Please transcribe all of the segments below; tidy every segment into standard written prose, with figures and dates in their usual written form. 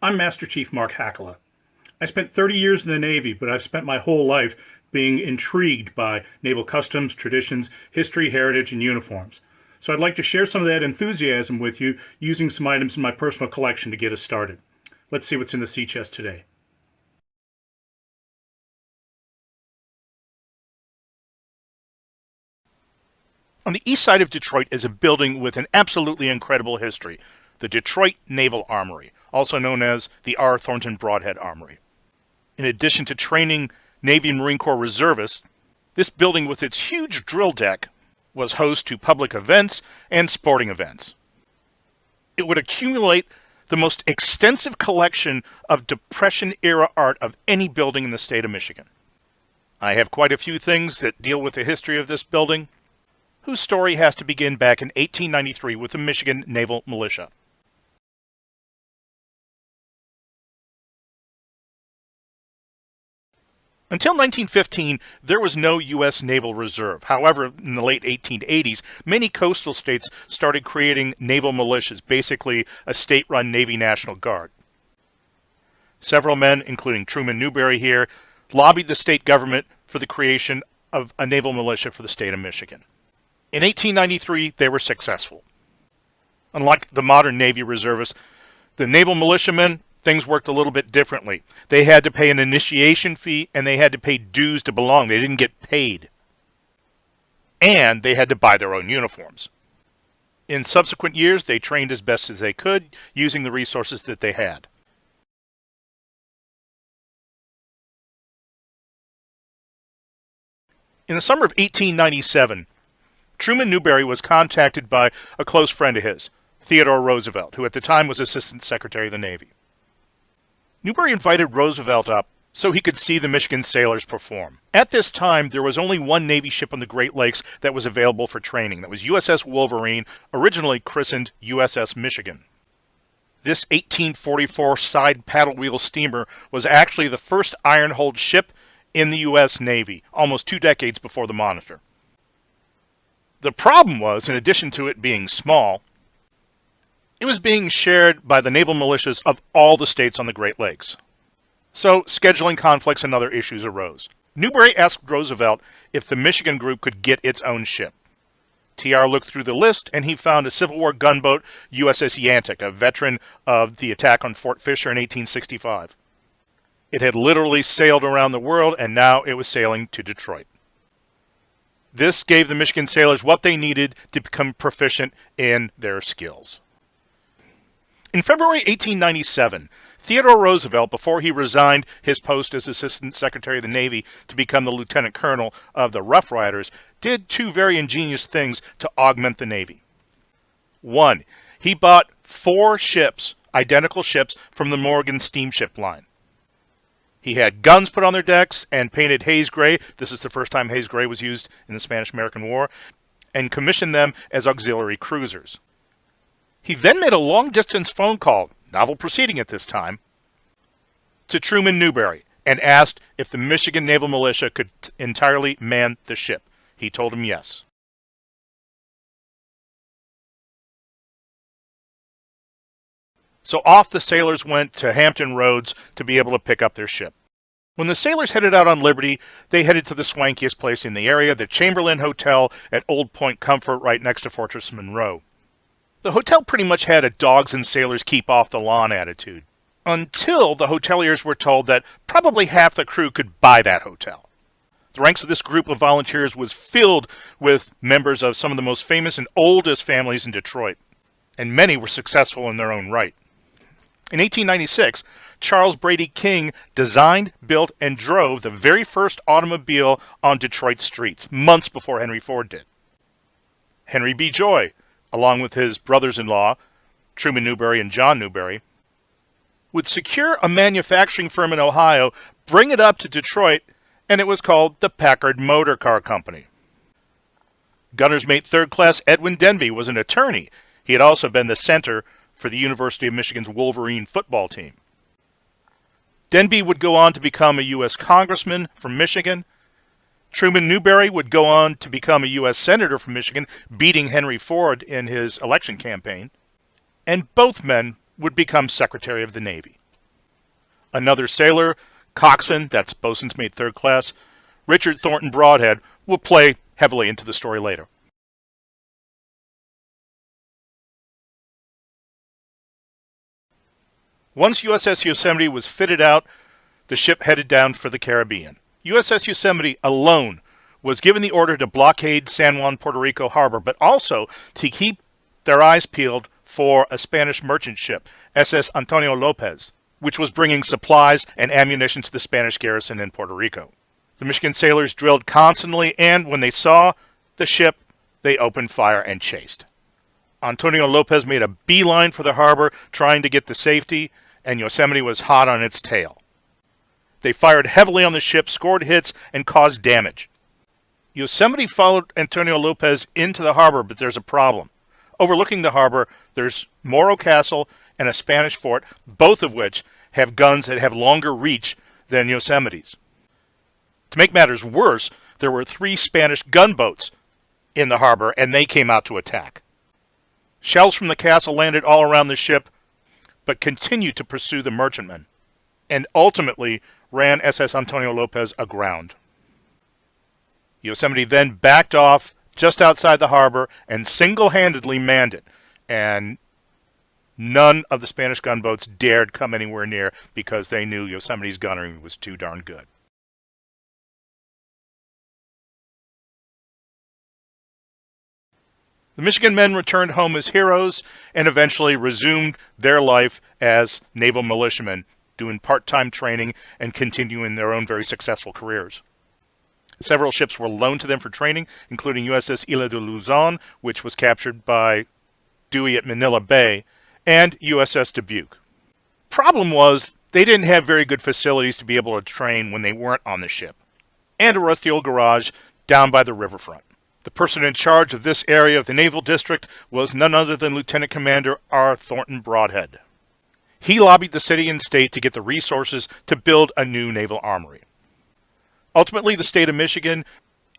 I'm Master Chief Mark Hacala. I spent 30 years in the Navy, but I've spent my whole life being intrigued by naval customs, traditions, history, heritage, and uniforms. So I'd like to share some of that enthusiasm with you using some items in my personal collection to get us started. Let's see what's in the sea chest today. On the east side of Detroit is a building with an absolutely incredible history, the Detroit Naval Armory, also known as the R. Thornton Brodhead Armory. In addition to training Navy and Marine Corps reservists, this building with its huge drill deck was host to public events and sporting events. It would accumulate the most extensive collection of Depression-era art of any building in the state of Michigan. I have quite a few things that deal with the history of this building, whose story has to begin back in 1893 with the Michigan Naval Militia. Until 1915, there was no U.S. Naval Reserve. However, in the late 1880s, many coastal states started creating naval militias, basically a state-run Navy National Guard. Several men, including Truman Newberry here, lobbied the state government for the creation of a naval militia for the state of Michigan. In 1893, they were successful. Unlike the modern Navy reservists, the naval militiamen, things worked a little bit differently. They had to pay an initiation fee, and they had to pay dues to belong. They didn't get paid. And they had to buy their own uniforms. In subsequent years, they trained as best as they could, using the resources that they had. In the summer of 1897, Truman Newberry was contacted by a close friend of his, Theodore Roosevelt, who at the time was Assistant Secretary of the Navy. Newberry invited Roosevelt up so he could see the Michigan sailors perform. At this time, there was only one Navy ship on the Great Lakes that was available for training. That was USS Wolverine, originally christened USS Michigan. This 1844 side paddle wheel steamer was actually the first iron-hulled ship in the U.S. Navy, almost 2 decades before the Monitor. The problem was, in addition to it being small, it was being shared by the naval militias of all the states on the Great Lakes. So scheduling conflicts and other issues arose. Newberry asked Roosevelt if the Michigan group could get its own ship. TR looked through the list and he found a Civil War gunboat, USS Yantic, a veteran of the attack on Fort Fisher in 1865. It had literally sailed around the world and now it was sailing to Detroit. This gave the Michigan sailors what they needed to become proficient in their skills. In February 1897, Theodore Roosevelt, before he resigned his post as Assistant Secretary of the Navy to become the Lieutenant Colonel of the Rough Riders, did 2 very ingenious things to augment the Navy. 1, he bought 4 ships, identical ships, from the Morgan steamship line. He had guns put on their decks and painted haze gray. This is the first time haze gray was used in the Spanish-American War, and commissioned them as auxiliary cruisers. He then made a long-distance phone call, novel proceeding at this time, to Truman Newberry and asked if the Michigan Naval Militia could entirely man the ship. He told him yes. So off the sailors went to Hampton Roads to be able to pick up their ship. When the sailors headed out on liberty, they headed to the swankiest place in the area, the Chamberlain Hotel at Old Point Comfort right next to Fortress Monroe. The hotel pretty much had a dogs and sailors keep off the lawn attitude, until the hoteliers were told that probably half the crew could buy that hotel. The ranks of this group of volunteers was filled with members of some of the most famous and oldest families in Detroit, and many were successful in their own right. In 1896, Charles Brady King designed, built, and drove the very first automobile on Detroit streets, months before Henry Ford did. Henry B. Joy, along with his brothers-in-law, Truman Newberry and John Newberry, would secure a manufacturing firm in Ohio, bring it up to Detroit, and it was called the Packard Motor Car Company. Gunner's Mate Third Class Edwin Denby was an attorney. He had also been the center for the University of Michigan's Wolverine football team. Denby would go on to become a U.S. congressman from Michigan. Truman Newberry would go on to become a U.S. senator from Michigan, beating Henry Ford in his election campaign. And both men would become Secretary of the Navy. Another sailor, coxswain, that's bosun's mate 3rd class, Richard Thornton Brodhead, will play heavily into the story later. Once USS Yosemite was fitted out, the ship headed down for the Caribbean. USS Yosemite alone was given the order to blockade San Juan, Puerto Rico harbor, but also to keep their eyes peeled for a Spanish merchant ship, SS Antonio Lopez, which was bringing supplies and ammunition to the Spanish garrison in Puerto Rico. The Michigan sailors drilled constantly, and when they saw the ship, they opened fire and chased. Antonio Lopez made a beeline for the harbor, trying to get to safety, and Yosemite was hot on its tail. They fired heavily on the ship, scored hits, and caused damage. Yosemite followed Antonio Lopez into the harbor, but there's a problem. Overlooking the harbor, there's Morro Castle and a Spanish fort, both of which have guns that have longer reach than Yosemite's. To make matters worse, there were 3 Spanish gunboats in the harbor, and they came out to attack. Shells from the castle landed all around the ship, but continued to pursue the merchantmen, and ultimately ran SS Antonio Lopez aground. Yosemite then backed off just outside the harbor and single-handedly manned it, and none of the Spanish gunboats dared come anywhere near because they knew Yosemite's gunnery was too darn good. The Michigan men returned home as heroes and eventually resumed their life as naval militiamen, doing part-time training and continuing their own very successful careers. Several ships were loaned to them for training, including USS Ile de Luzon, which was captured by Dewey at Manila Bay, and USS Dubuque. Problem was, they didn't have very good facilities to be able to train when they weren't on the ship, and a rusty old garage down by the riverfront. The person in charge of this area of the Naval District was none other than Lieutenant Commander R. Thornton Brodhead. He lobbied the city and state to get the resources to build a new naval armory. Ultimately, the state of Michigan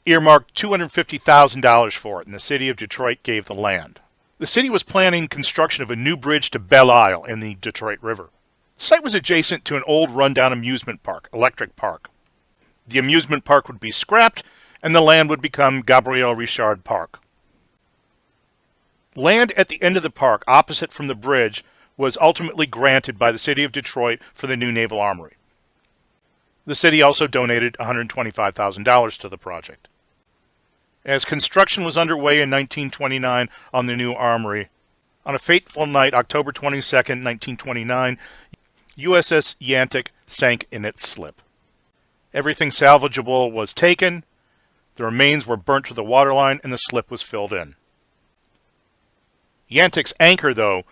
earmarked $250,000 for it, and the city of Detroit gave the land. The city was planning construction of a new bridge to Belle Isle in the Detroit River. The site was adjacent to an old rundown amusement park, Electric Park. The amusement park would be scrapped, and the land would become Gabriel Richard Park. Land at the end of the park, opposite from the bridge, was ultimately granted by the city of Detroit for the new naval armory. The city also donated $125,000 to the project. As construction was underway in 1929 on the new armory, on a fateful night, October 22, 1929, USS Yantic sank in its slip. Everything salvageable was taken, the remains were burnt to the waterline, and the slip was filled in. Yantic's anchor, though,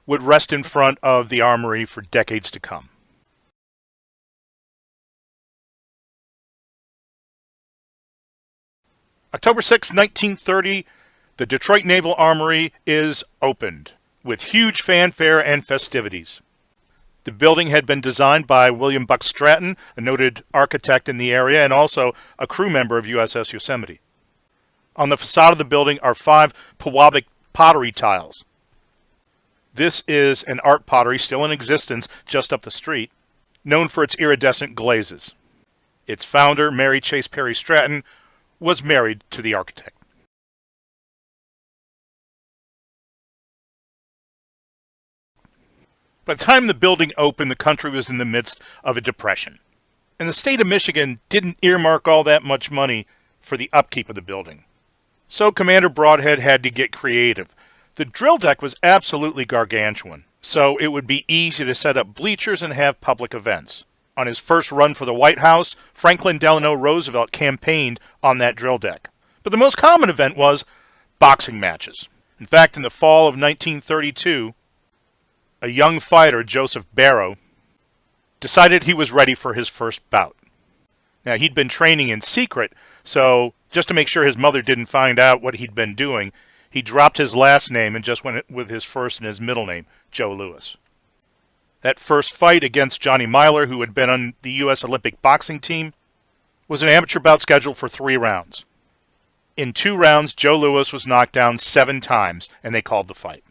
would rest in front of the armory for decades to come. October 6, 1930, the Detroit Naval Armory is opened, with huge fanfare and festivities. The building had been designed by William Buck Stratton, a noted architect in the area and also a crew member of USS Yosemite. On the facade of the building are 5 Pewabic pottery tiles. This is an art pottery still in existence just up the street, known for its iridescent glazes. Its founder, Mary Chase Perry Stratton, was married to the architect. By the time the building opened, the country was in the midst of a depression, and the state of Michigan didn't earmark all that much money for the upkeep of the building. So Commander Brodhead had to get creative. The drill deck was absolutely gargantuan, so it would be easy to set up bleachers and have public events. On his first run for the White House, Franklin Delano Roosevelt campaigned on that drill deck. But the most common event was boxing matches. In fact, in the fall of 1932, a young fighter, Joseph Barrow, decided he was ready for his first bout. Now, he'd been training in secret, so just to make sure his mother didn't find out what he'd been doing, he dropped his last name and just went with his first and his middle name, Joe Louis. That first fight against Johnny Myler, who had been on the U.S. Olympic boxing team, was an amateur bout scheduled for 3 rounds. In 2 rounds, Joe Louis was knocked down 7 times, and they called the fight.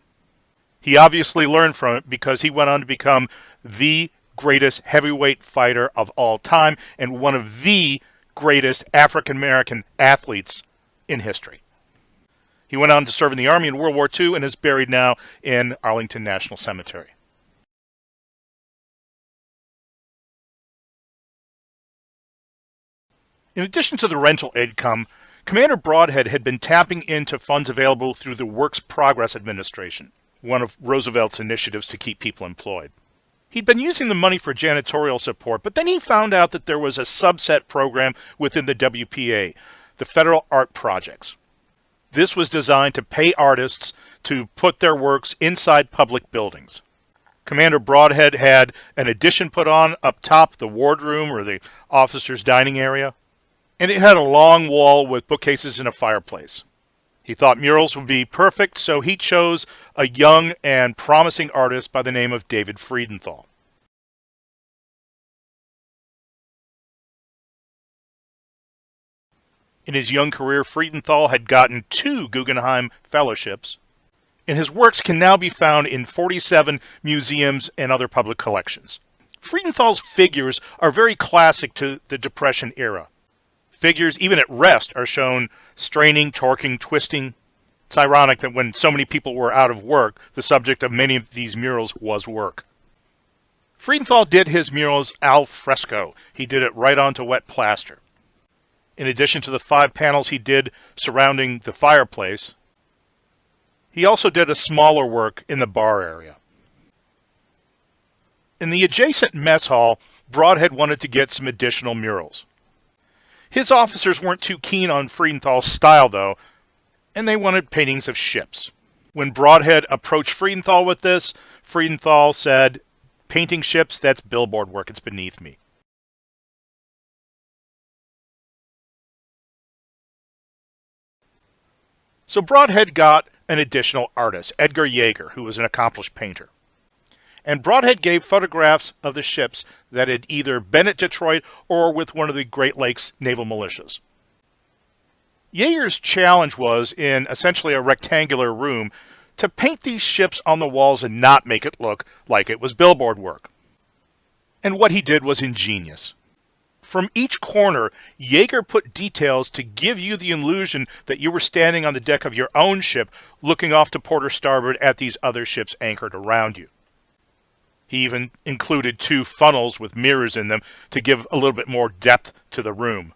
He obviously learned from it because he went on to become the greatest heavyweight fighter of all time and one of the greatest African-American athletes in history. He went on to serve in the Army in World War II and is buried now in Arlington National Cemetery. In addition to the rental income, Commander Brodhead had been tapping into funds available through the Works Progress Administration, one of Roosevelt's initiatives to keep people employed. He'd been using the money for janitorial support, but then he found out that there was a subset program within the WPA, the Federal Art Projects. This was designed to pay artists to put their works inside public buildings. Commander Brodhead had an addition put on up top, the wardroom or the officers' dining area, and it had a long wall with bookcases and a fireplace. He thought murals would be perfect, so he chose a young and promising artist by the name of David Fredenthal. In his young career, Fredenthal had gotten 2 Guggenheim Fellowships, and his works can now be found in 47 museums and other public collections. Fredenthal's figures are very classic to the Depression era. Figures, even at rest, are shown straining, torquing, twisting. It's ironic that when so many people were out of work, the subject of many of these murals was work. Fredenthal did his murals al fresco. He did it right onto wet plaster. In addition to the 5 panels he did surrounding the fireplace, he also did a smaller work in the bar area. In the adjacent mess hall, Brodhead wanted to get some additional murals. His officers weren't too keen on Fredenthal's style, though, and they wanted paintings of ships. When Brodhead approached Fredenthal with this, Fredenthal said, "Painting ships, that's billboard work, it's beneath me." So Brodhead got an additional artist, Edgar Yaeger, who was an accomplished painter. And Brodhead gave photographs of the ships that had either been at Detroit or with one of the Great Lakes Naval Militias. Yaeger's challenge was, in essentially a rectangular room, to paint these ships on the walls and not make it look like it was billboard work. And what he did was ingenious. From each corner, Yaeger put details to give you the illusion that you were standing on the deck of your own ship, looking off to port or starboard at these other ships anchored around you. He even included 2 funnels with mirrors in them to give a little bit more depth to the room.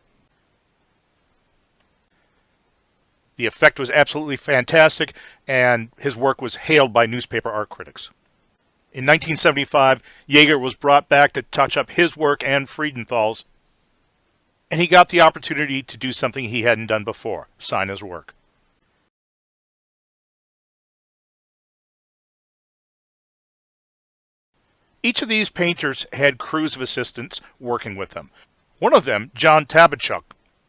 The effect was absolutely fantastic, and his work was hailed by newspaper art critics. In 1975, Yaeger was brought back to touch up his work and Fredenthal's, and he got the opportunity to do something he hadn't done before, sign his work. Each of these painters had crews of assistants working with them. One of them, John TABACZUK,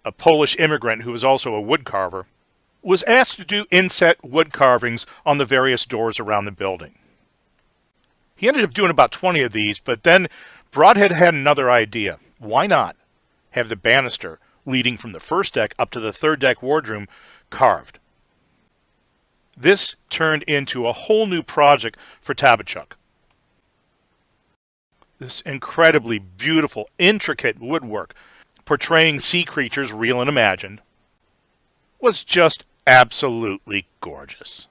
a Polish immigrant who was also a woodcarver, was asked to do inset wood carvings on the various doors around the building. He ended up doing about 20 of these, but then Brodhead had another idea. Why not have the banister leading from the first deck up to the third deck wardroom carved? This turned into a whole new project for TABACZUK. This incredibly beautiful, intricate woodwork portraying sea creatures, real and imagined, was just absolutely gorgeous.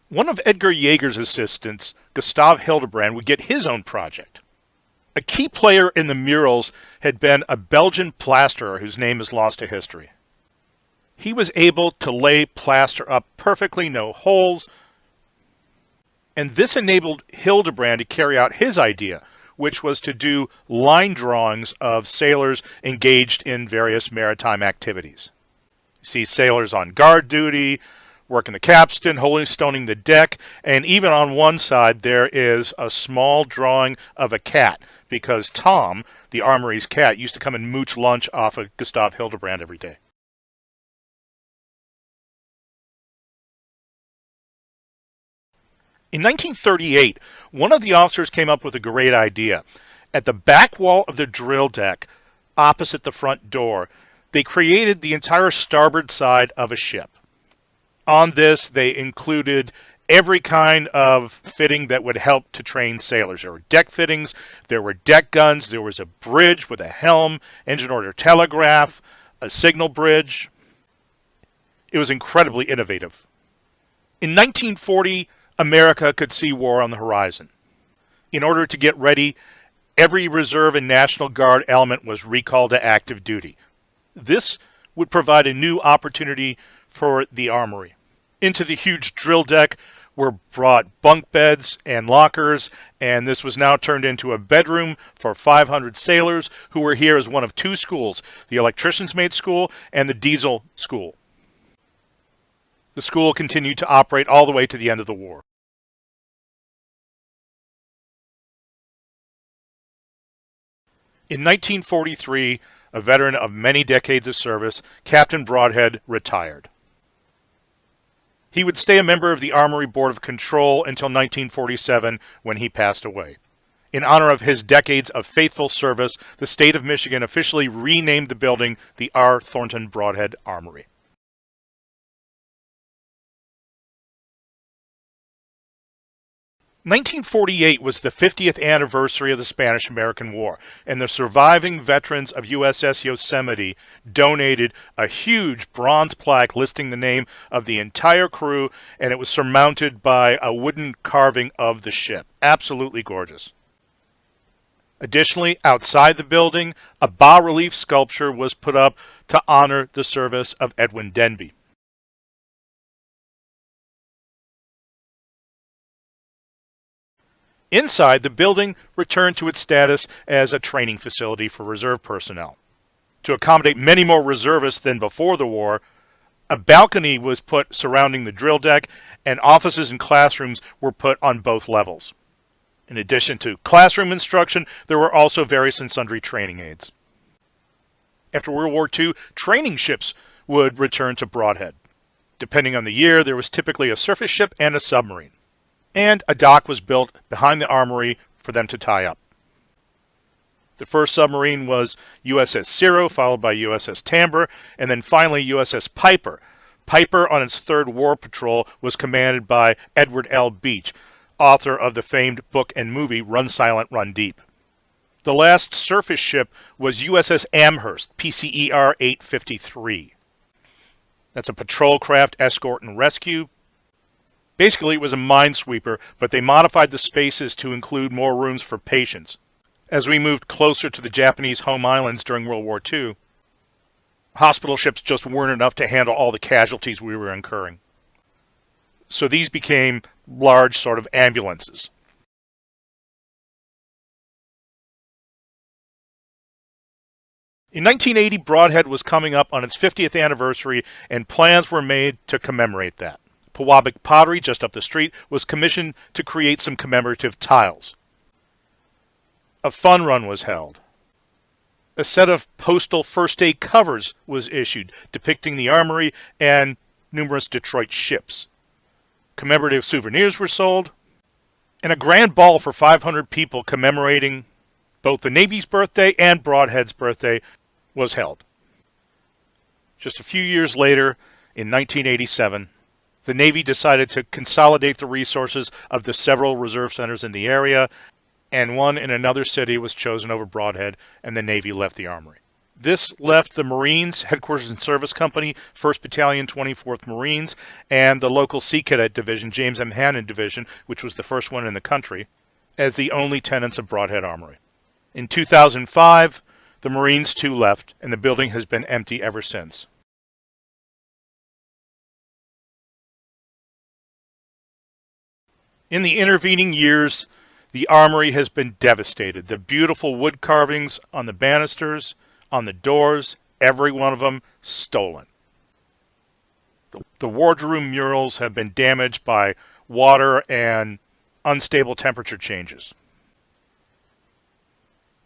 One of Edgar Yaeger's assistants, GUSTAVE HILDEBRAND, would get his own project. A key player in the murals had been a Belgian plasterer whose name is lost to history. He was able to lay plaster up perfectly, no holes, and this enabled Hildebrand to carry out his idea, which was to do line drawings of sailors engaged in various maritime activities. You see sailors on guard duty, working the capstan, holystoning the deck, and even on one side there is a small drawing of a cat, because Tom, the Armory's cat, used to come and mooch lunch off of GUSTAVE HILDEBRAND every day. In 1938, one of the officers came up with a great idea. At the back wall of the drill deck, opposite the front door, they created the entire starboard side of a ship. On this, they included every kind of fitting that would help to train sailors. There were deck fittings, there were deck guns, there was a bridge with a helm, engine order telegraph, a signal bridge. It was incredibly innovative. In 1940, America could see war on the horizon. In order to get ready, every Reserve and National Guard element was recalled to active duty. This would provide a new opportunity for the Armory. Into the huge drill deck were brought bunk beds and lockers, and this was now turned into a bedroom for 500 sailors who were here as one of two schools, the Electricians' Mate School and the Diesel School. The school continued to operate all the way to the end of the war. In 1943, a veteran of many decades of service, Captain Brodhead retired. He would stay a member of the Armory Board of Control until 1947, when he passed away. In honor of his decades of faithful service, the state of Michigan officially renamed the building the R. Thornton Brodhead Armory. 1948 was the 50th anniversary of the Spanish-American War, and the surviving veterans of USS Yosemite donated a huge bronze plaque listing the name of the entire crew, and it was surmounted by a wooden carving of the ship. Absolutely gorgeous. Additionally, outside the building, a bas-relief sculpture was put up to honor the service of Edwin Denby. Inside, the building returned to its status as a training facility for reserve personnel. To accommodate many more reservists than before the war, a balcony was put surrounding the drill deck, and offices and classrooms were put on both levels. In addition to classroom instruction, there were also various and sundry training aids. After World War II, training ships would return to Brodhead. Depending on the year, there was typically a surface ship and a submarine. And a dock was built behind the armory for them to tie up. The first submarine was USS Ciro, followed by USS Tamber, and then finally USS Piper. Piper, on its third war patrol, was commanded by Edward L. Beach, author of the famed book and movie Run Silent, Run Deep. The last surface ship was USS Amherst, PCER 853. That's a patrol craft, escort, and rescue. Basically, it was a minesweeper, but they modified the spaces to include more rooms for patients. As we moved closer to the Japanese home islands during World War II, hospital ships just weren't enough to handle all the casualties we were incurring. So these became large sort of ambulances. In 1980, Brodhead was coming up on its 50th anniversary, and plans were made to commemorate that. Pewabic Pottery, just up the street, was commissioned to create some commemorative tiles. A fun run was held. A set of postal first aid covers was issued, depicting the armory and numerous Detroit ships. Commemorative souvenirs were sold, and a grand ball for 500 people commemorating both the Navy's birthday and Brodhead's birthday was held. Just a few years later, in 1987, the Navy decided to consolidate the resources of the several reserve centers in the area, and one in another city was chosen over Brodhead, and the Navy left the Armory. This left the Marines, Headquarters and Service Company, 1st Battalion, 24th Marines, and the local Sea Cadet Division, James M. Hannon Division, which was the first one in the country, as the only tenants of Brodhead Armory. In 2005, the Marines too left, and the building has been empty ever since. In the intervening years, the armory has been devastated. The beautiful wood carvings on the banisters, on the doors, every one of them stolen. The wardroom murals have been damaged by water and unstable temperature changes.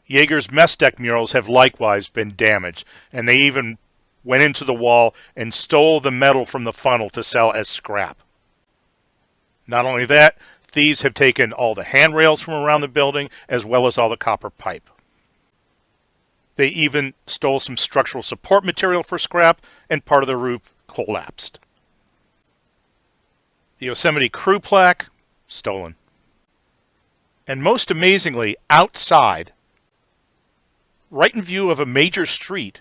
Yaeger's mess deck murals have likewise been damaged, and they even went into the wall and stole the metal from the funnel to sell as scrap. Not only that, thieves have taken all the handrails from around the building, as well as all the copper pipe. They even stole some structural support material for scrap, and part of the roof collapsed. The Yosemite crew plaque, stolen. And most amazingly, outside, right in view of a major street,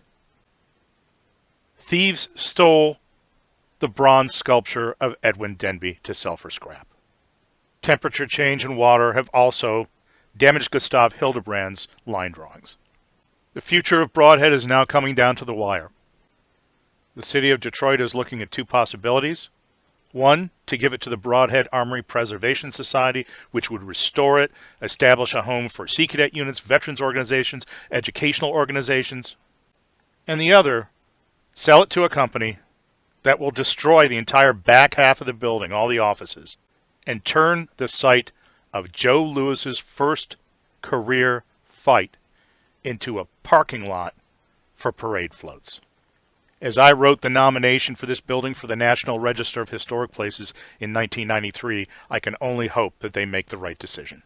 thieves stole the bronze sculpture of Edwin Denby to sell for scrap. Temperature change and water have also damaged GUSTAVE Hildebrand's line drawings. The future of Brodhead is now coming down to the wire. The city of Detroit is looking at two possibilities. One, to give it to the Brodhead Armory Preservation Society, which would restore it, establish a home for Sea Cadet units, veterans organizations, educational organizations. And the other, sell it to a company that will destroy the entire back half of the building, all the offices, and turn the site of Joe Louis's first career fight into a parking lot for parade floats. As I wrote the nomination for this building for the National Register of Historic Places in 1993, I can only hope that they make the right decision.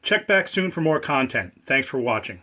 Check back soon for more content. Thanks for watching.